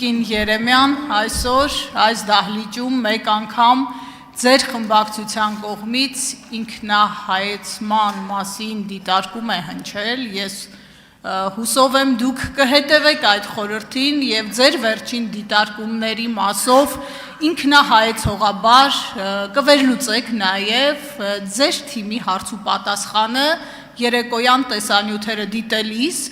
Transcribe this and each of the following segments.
Տիկին Երեմյան, այսօր այս դահլիճում մեկ անգամ ձեր խմբակցության կողմից ինքնահայեցման մասին դիտարկում է հնչել, ես հուսով եմ դուք կհետևեք այդ խորհրդին և ձեր վերջին դիտարկումների մասով ինքնահայեցողաբար կվերլուծեք նաև ձեր թիմի հարց ու պատասխանը երեկոյան տեսանյութերը դիտելիս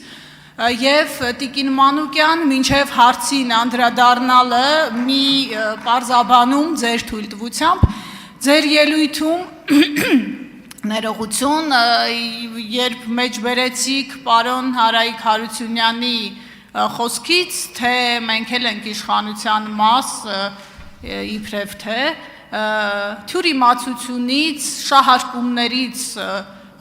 և Տիկին Մանուկյան մինչև հարցին անդրադառնալը մի պարզաբանում ձեր թույլտվությամբ ձեր ելույթում ներողություն, երբ մեջբերեցիք պարոն Հարայիկ Հարությունյանի խոսքից, թե մենք էլ ենք իշխանության մաս, իբրև թե, թյուր իմացությունից, շահարկումներից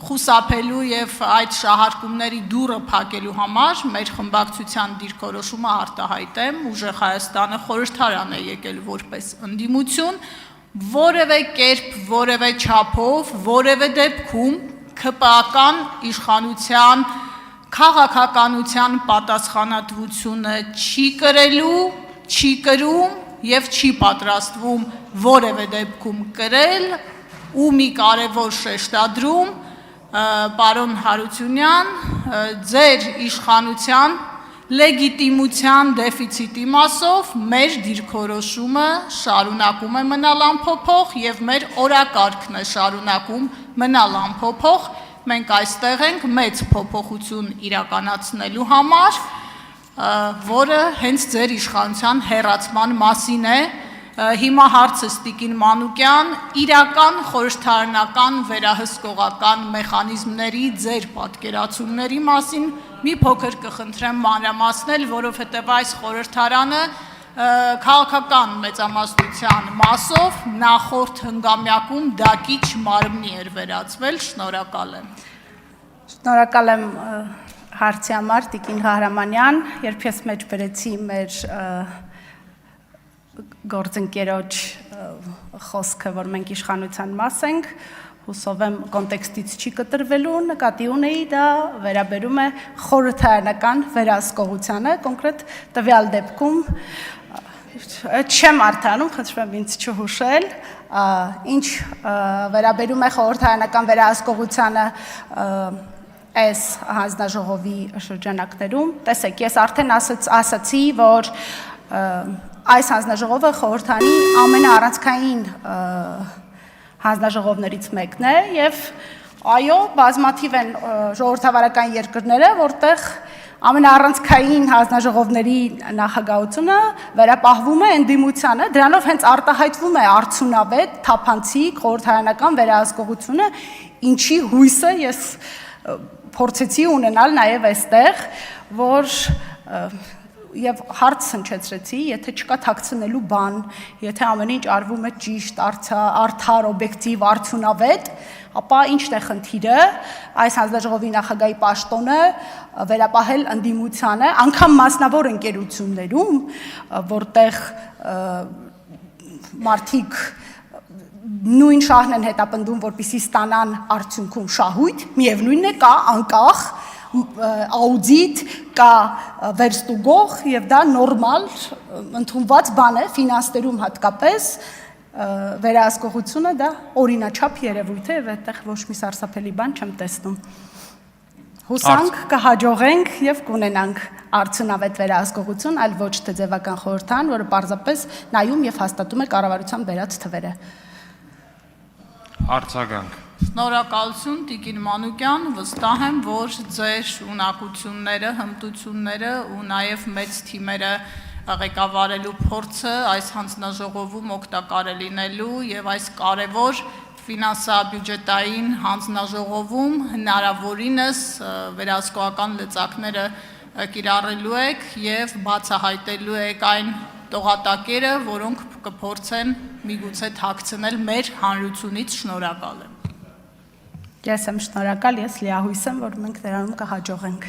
խուսափելու և այդ շահարկումների դուռը փակելու համար մեր խմբակցության դիրքորոշումը արտահայտեմ, Ուժեղ Հայաստանը խորհրդարան է եկել որպես ընդդիմություն, որևէ կերպ, որևէ չափով, որևէ դեպքում ՔՊԱ-կան իշխանության քաղաքականության պատասխանատվությունը չի կրելու, չի կրում և չի պատրաստվում որևէ դեպքում կրել ու մի կարևոր շեշտադրում պարոն Հարությունյան, ձեր իշխանության լեգիտիմության դեֆիցիտի մասով մեր դիրքորոշումը շարունակում է մնալ անփոփոխ և մեր օրակարգն է շարունակում մնալ անփոփոխ, մենք այստեղ ենք մեծ փոփոխություն իրականացնելու համար, որը հենց ձեր իշխանության հեռացման մասին է, հիմա հարցս Տիկին Մանուկյան, իրական խորհրդարանական վերահսկողական մեխանիզմների ձեր պատկերացումների մասին մի փոքր կխնդրեմ մանրամասնել, որովհետև այս խորհրդարանը քաղաքական մեծամասնության մասով նախորդ հնգամյակում դակիչ մարմնի էր վերածվել, շնորհակալ եմ։ Շնորհակալ եմ հարցի համար, Տիկին Ղահրամանյան, երբ ես մեջբերեցի մեր գործընկերոջ խոսքը, որ մենք իշխանության մաս ենք, հուսով եմ կոնտեքստից չի կտրվելու, նկատի ունեի դա վերաբերում է խորհրդարանական վերահսկողությանը, կոնկրետ տվյալ դեպքում չեմ արդարանում, խնդրում եմ ինձ չհուշել, ինչ վերաբերում է խորհրդարանական վերահսկողությանը այս հանձնաժողովի շրջանակներում, տեսեք, ես արդեն ասացի, որ այս հանձնաժողովը խորհրդարանի ամենաառանցքային հանձնաժողովներից մեկն է և այո, բազմաթիվ են ժողովրդավարական երկրները, որտեղ ամենաառանցքային հանձնաժողովների նախագահությունը վերապահվում է ընդդիմությանը, դրանով հենց արտահայտվում է արդյունավետ, թափանցիկ խորհրդարանական վերահսկողությունը, ինչի հույսը ես փորձեցի ունենալ նաև այստեղ, որ և հարց հնչեցրեցի, եթե չկա թաքցնելու բան, եթե ամեն ինչ արվում է ճիշտ, արդար, օբյեկտիվ, արդյունավետ, ապա ինչն է խնդիրը, այս հանձնաժողովի նախագահի պաշտոնը վերապահել ընդդիմությանը, անգամ մասնավոր ընկերություններում, որտեղ մարդիկ նույն շահն են հետապնդում, որպեսզի ստանան արդյունքում շահույթ, միևնույնն է կա անկախ աուդիտ, կա վերստուգող և դա նորմալ ընդունված բան է, ֆինանսներում հատկապես վերահսկողությունը դա օրինաչափ երևույթ է և այդտեղ ոչ մի սարսափելի բան չեմ տեսնում։ Հուսանք կհաջողենք և կունենանք արդյունավետ վերահսկողություն, այլ ոչ թե ձևական խորհրդարան, որը պարզապես նայում և հաստատում է կառավարության բերած թվերը։ Արձագանք։ Շնորհակալություն Տիկին Մանուկյան, վստահ եմ, որ ձեր ունակությունները, հմտությունները ու նաև մեծ թիմերը ղեկավարելու փորձը այս հանձնաժողովում օգտակար է լինելու և այս կարևոր ֆինանսա-բյուջետային հանձնաժողովում հնարավորինս վերահսկողական լծակները կիրառելու եք և բացահայտելու եք այն տողատակերը, որոնք կփորձեն միգուցե թաքցնել մեր հանրությունից, շնորհակալ եմ։ Ես եմ շնորհակալ, ես լիահույս եմ, որ մենք դրանում կհաջողենք։